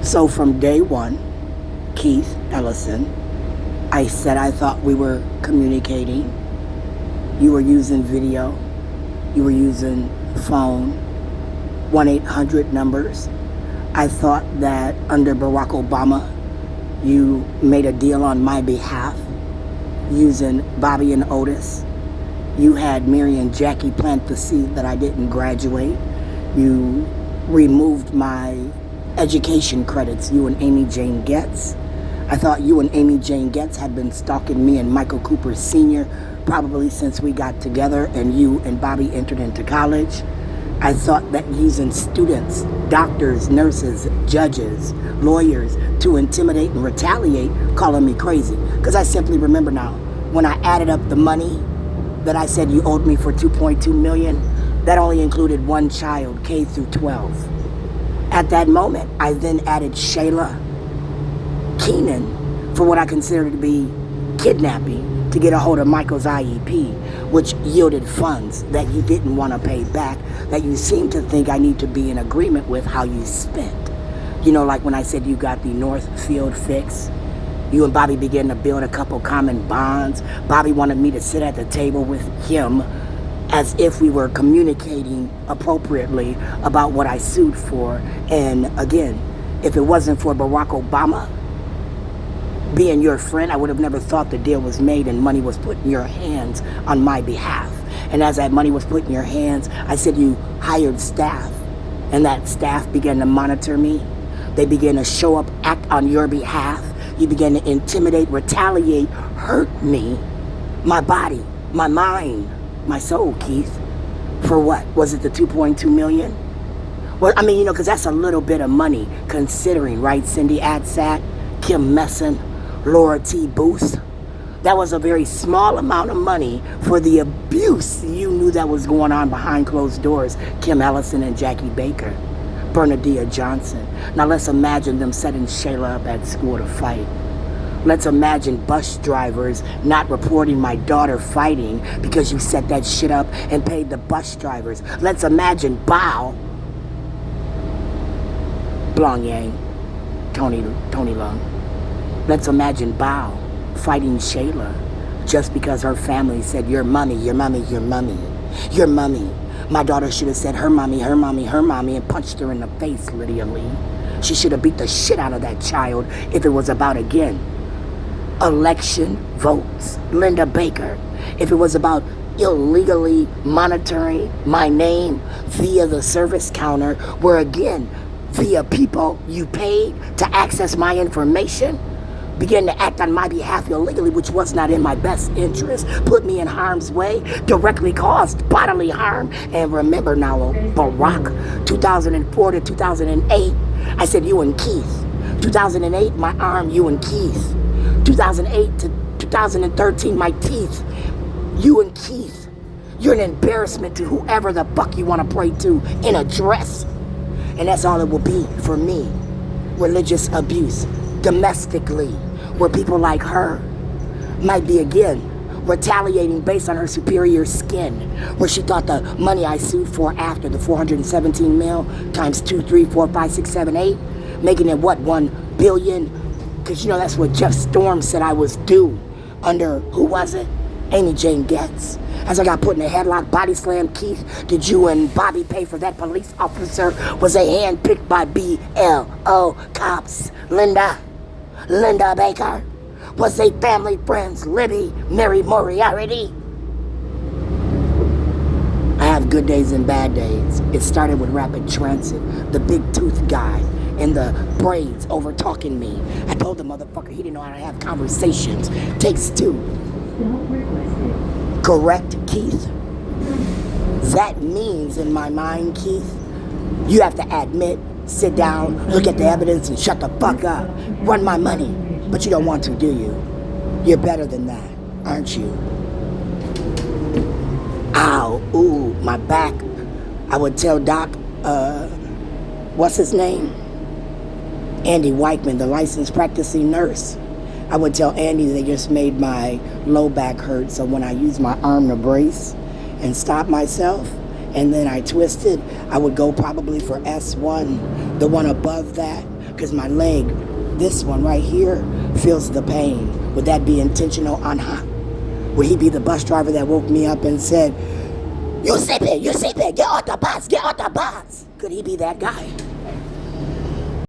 So from day one, Keith Ellison, I said I thought we were communicating. You were using video. You were using phone, 1-800 numbers. I thought that under Barack Obama, you made a deal on my behalf using Bobby and Otis. You had Mary and Jackie plant the seed that I didn't graduate. You removed my education credits, you and Amy Jane Getz. I thought you and Amy Jane Getz had been stalking me and Michael Cooper Sr. probably since we got together and you and Bobby entered into college. I thought that using students, doctors, nurses, judges, lawyers to intimidate and retaliate, calling me crazy. Because I simply remember now, when I added up the money that I said you owed me for $2.2 million, that only included one child, K through 12. At that moment, I then added Shayla Keenan for what I considered to be kidnapping to get a hold of Michael's IEP, which yielded funds that you didn't want to pay back, that you seem to think I need to be in agreement with how you spent. You know, like when I said you got the Northfield fix, you and Bobby began to build a couple common bonds. Bobby wanted me to sit at the table with him as if we were communicating appropriately about what I sued for. And again, if it wasn't for Barack Obama being your friend, I would have never thought the deal was made and money was put in your hands on my behalf. And as that money was put in your hands, I said you hired staff, and that staff began to monitor me. They began to show up, act on your behalf. You began to intimidate, retaliate, hurt me, my body, my mind, my soul, Keith. For what? Was it the 2.2 million? Well, I mean, you know, because that's a little bit of money considering, right? Cindy Adsat, Kim Messin, Laura T. Booth. That was a very small amount of money for the abuse you knew that was going on behind closed doors. Kim Ellison and Jackie Baker, Bernadette Johnson. Now let's imagine them setting Shayla up at school to fight. Let's imagine bus drivers not reporting my daughter fighting because you set that shit up and paid the bus drivers. Let's imagine Bao, Blong Yang, Tony Lung. Let's imagine Bao fighting Shayla just because her family said, your mommy, your mommy, your mommy, your mommy. My daughter should have said her mommy, her mommy, her mommy, and punched her in the face, Lydia Lee. She should have beat the shit out of that child if it was about, again, election votes. Linda Baker. If it was about illegally monitoring my name via the service counter, where again, via people you paid to access my information, began to act on my behalf illegally, which was not in my best interest, put me in harm's way, directly caused bodily harm. And remember now, Barack, 2004 to 2008, I said you and Keith. 2008, my arm, you and Keith. 2008 to 2013, my teeth, you and Keith. You're an embarrassment to whoever the fuck you want to pray to in a dress. And that's all it will be for me. Religious abuse, domestically, where people like her might be, again, retaliating based on her superior skin, where she thought the money I sued for after the 417 mil times 2, 3, 4, 5, 6, 7, 8, making it what, 1 billion? Because you know that's what Jeff Storm said I was due under, who was it? Amy Jane Getz. As I got put in a headlock, body slam, Keith, did you and Bobby pay for that police officer? Was they handpicked by BLO cops? Linda Baker? Was they family friends? Libby, Mary Moriarty? I have good days and bad days. It started with Rapid Transit, the big tooth guy and the braids over talking me. I told the motherfucker he didn't know how to have conversations. Takes two. Correct, Keith? That means in my mind, Keith, you have to admit, sit down, look at the evidence, and shut the fuck up. Run my money. But you don't want to, do you? You're better than that, aren't you? Ow, ooh, my back. I would tell Doc, what's his name? Andy Weichman, the licensed practicing nurse. I would tell Andy they just made my low back hurt, so when I use my arm to brace and stop myself, and then I twisted, I would go probably for S1, the one above that, because my leg, this one right here, feels the pain. Would that be intentional on her? Would he be the bus driver that woke me up and said, you sleeping, get out the bus, get out the bus? Could he be that guy?